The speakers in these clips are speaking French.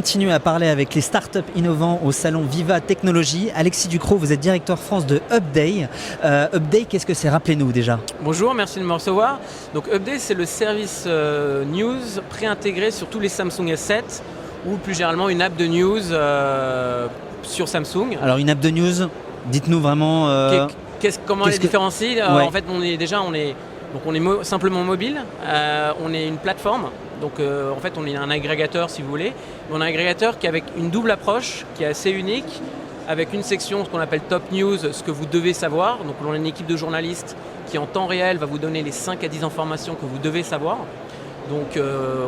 continuer à parler avec les startups innovants au salon Viva Technologies. Alexis Ducrot, vous êtes directeur France de Upday. Upday, qu'est-ce que c'est? Rappelez-nous déjà. Bonjour, merci de me recevoir. Donc Upday, c'est le service news préintégré sur tous les Samsung S7 ou plus généralement une app de news sur Samsung. Alors une app de news, dites-nous vraiment... Comment elle différencie? Ouais. En fait, on est simplement mobile, on est une plateforme. Donc en fait on est un agrégateur si vous voulez. On a un agrégateur qui est avec une double approche qui est assez unique, avec une section ce qu'on appelle Top News, ce que vous devez savoir. Donc on a une équipe de journalistes qui en temps réel va vous donner les 5 à 10 informations que vous devez savoir. Donc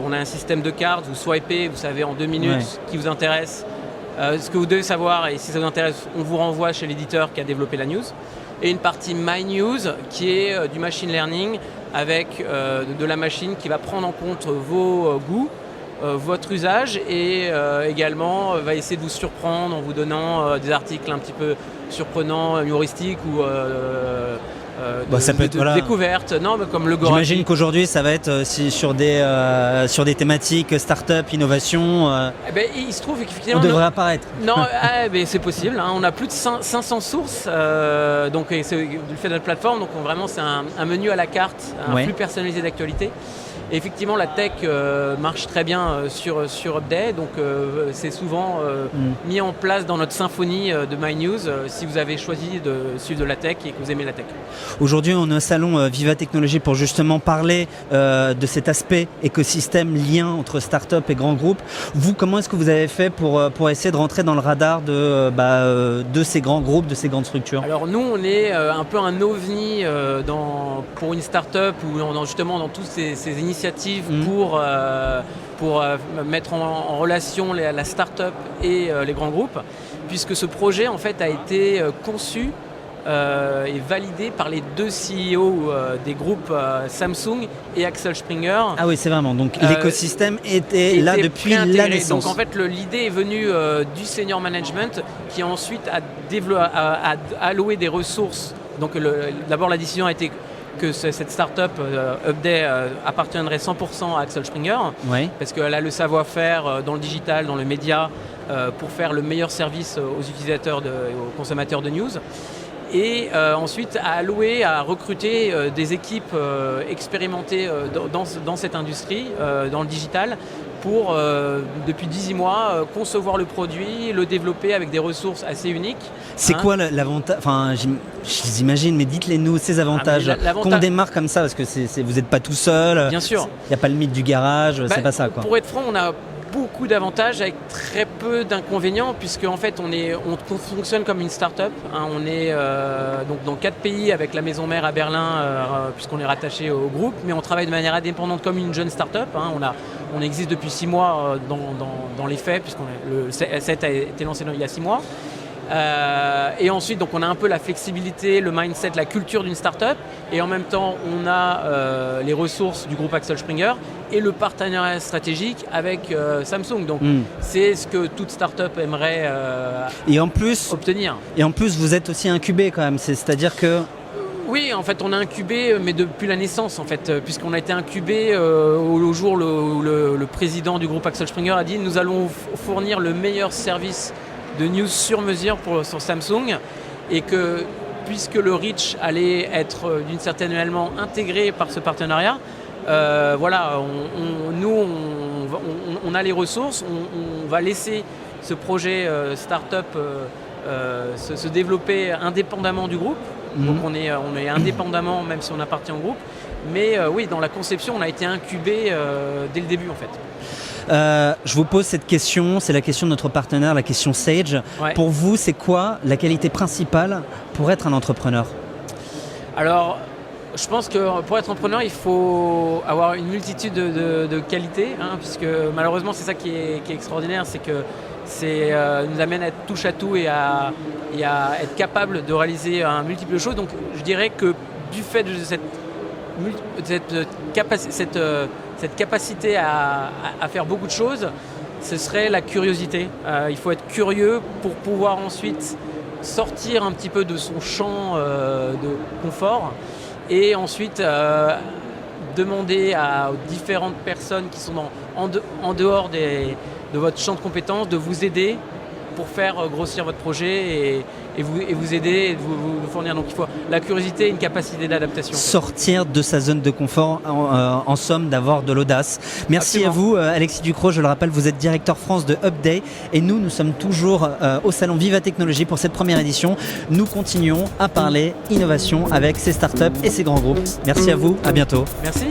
on a un système de cartes, vous swipez, vous savez en 2 minutes qui vous intéresse, ce que vous devez savoir, et si ça vous intéresse, on vous renvoie chez l'éditeur qui a développé la news. Et une partie My News qui est du machine learning avec de la machine qui va prendre en compte vos goûts, votre usage et également va essayer de vous surprendre en vous donnant des articles un petit peu surprenants, humoristiques ou découvertes. Non, mais comme le Gorafi. J'imagine qu'aujourd'hui ça va être sur des thématiques start-up, innovation. Il se trouve qu'effectivement... On devrait apparaître. Non, c'est possible. Hein. On a plus de 500 sources, donc c'est du fait de notre plateforme. Donc vraiment c'est un menu à la carte, un flux personnalisé d'actualité. Et effectivement, la tech marche très bien sur Upday, donc c'est souvent mis en place dans notre symphonie de My News si vous avez choisi de suivre de la tech et que vous aimez la tech. Aujourd'hui, on est au salon Viva Technologies pour justement parler de cet aspect écosystème, lien entre start-up et grands groupes. Vous, comment est-ce que vous avez fait pour essayer de rentrer dans le radar de ces grands groupes, de ces grandes structures? Alors nous, on est un peu un ovni pour une start-up ou justement dans toutes ces initiatives pour mettre en relation la start-up et les grands groupes, puisque ce projet en fait a été conçu et validé par les 2 CEO des groupes Samsung et Axel Springer. Ah oui, c'est vraiment. Donc l'écosystème était là depuis la naissance. Donc en fait, l'idée est venue du senior management qui ensuite a alloué des ressources. Donc d'abord la décision a été que cette start-up Upday appartiendrait 100% à Axel Springer, parce qu'elle a le savoir-faire dans le digital, dans le média, pour faire le meilleur service aux utilisateurs, aux consommateurs de news. Et ensuite à recruter des équipes expérimentées dans cette industrie, dans le digital, pour, depuis 18 mois, concevoir le produit, le développer avec des ressources assez uniques. C'est quoi l'avantage? Enfin, j'imagine, mais dites-les-nous, ces avantages. Qu'on démarre comme ça, parce que vous n'êtes pas tout seul. Bien sûr. Il n'y a pas le mythe du garage, c'est pas ça, quoi. Pour être franc, on a beaucoup d'avantages avec très peu d'inconvénients, puisque en fait on fonctionne comme une start-up. On est donc dans 4 pays avec la maison mère à Berlin, puisqu'on est rattaché au groupe, mais on travaille de manière indépendante comme une jeune start-up. On existe depuis 6 mois dans les faits, puisque le S7 a été lancé il y a 6 mois. Et ensuite, donc, on a un peu la flexibilité, le mindset, la culture d'une start-up, et en même temps, on a les ressources du groupe Axel Springer et le partenariat stratégique avec Samsung. Donc, c'est ce que toute start-up aimerait obtenir. Et en plus, vous êtes aussi incubé quand même, c'est-à-dire que... Oui, en fait, on est incubé, mais depuis la naissance, en fait, puisqu'on a été incubé au jour où le président du groupe Axel Springer a dit « Nous allons fournir le meilleur service de news sur mesure sur Samsung », et que puisque le reach allait être d'une certaine manière intégré par ce partenariat, on a les ressources, on va laisser ce projet start-up se développer indépendamment du groupe. Donc on est indépendamment, même si on appartient au groupe. Mais oui, dans la conception, on a été incubé dès le début en fait. Je vous pose cette question, c'est la question de notre partenaire, la question Sage. Pour vous, c'est quoi la qualité principale pour être un entrepreneur? Alors, je pense que pour être entrepreneur, il faut avoir une multitude de qualités, puisque malheureusement, c'est ça qui est extraordinaire, c'est que nous amène à être touche à tout et à être capable de réaliser un multiple de choses. Donc, je dirais que du fait de cette capacité à faire beaucoup de choses, ce serait la curiosité. Il faut être curieux pour pouvoir ensuite sortir un petit peu de son champ de confort et ensuite demander aux différentes personnes qui sont en dehors de votre champ de compétences de vous aider pour faire grossir votre projet et vous aider et vous fournir. Donc il faut la curiosité et une capacité d'adaptation. Sortir de sa zone de confort, en somme, d'avoir de l'audace. Merci Absolument. à vous, Alexis Ducrot. Je le rappelle, vous êtes directeur France de Upday et nous sommes toujours au salon Viva Technologie pour cette première édition. Nous continuons à parler innovation avec ces startups et ces grands groupes. Merci à vous, à bientôt. Merci.